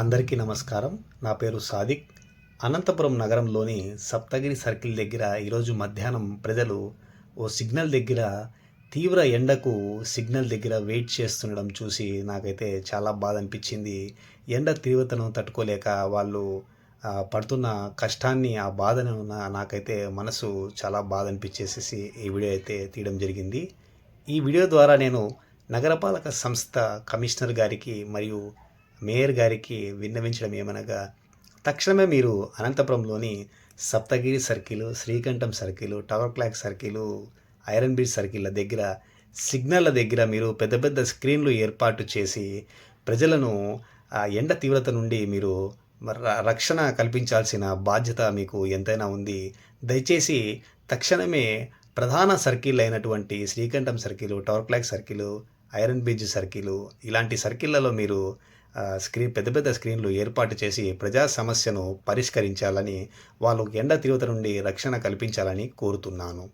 అందరికీ నమస్కారం. నా పేరు సాదిక్. అనంతపురం నగరంలోని సప్తగిరి సర్కిల్ దగ్గర ఈరోజు మధ్యాహ్నం ప్రజలు ఓ సిగ్నల్ దగ్గర తీవ్ర ఎండకు సిగ్నల్ దగ్గర వెయిట్ చేస్తుండడం చూసి నాకైతే చాలా బాధ అనిపించింది. ఎండ తీవ్రతను తట్టుకోలేక వాళ్ళు పడుతున్న కష్టాన్ని, ఆ బాధను నాకైతే మనసు చాలా బాధ అనిపించేసేసి ఈ వీడియో అయితే తీయడం జరిగింది. ఈ వీడియో ద్వారా నేను నగరపాలక సంస్థ కమిషనర్ గారికి మరియు మేయర్ గారికి విన్నవించడం ఏమనగా, తక్షణమే మీరు అనంతపురంలోని Saptagiri circle, Srikantham circle, tower clock circle, iron bridge సర్కిళ్ళ దగ్గర సిగ్నల్ల దగ్గర మీరు పెద్ద పెద్ద స్క్రీన్లు ఏర్పాటు చేసి ప్రజలను ఆ ఎండ తీవ్రత నుండి మీరు రక్షణ కల్పించాల్సిన బాధ్యత మీకు ఎంతైనా ఉంది. దయచేసి తక్షణమే ప్రధాన సర్కిల్ అయినటువంటి Srikantham circle, tower clock circle, iron bridge circle ఇలాంటి సర్కిళ్లలో మీరు పెద్ద పెద్ద స్క్రీన్లు ఏర్పాటు చేసి ప్రజా సమస్యను పరిష్కరించాలని, వాళ్ళు ఎండ తీవ్రత నుండి రక్షణ కల్పించాలని కోరుతున్నాను.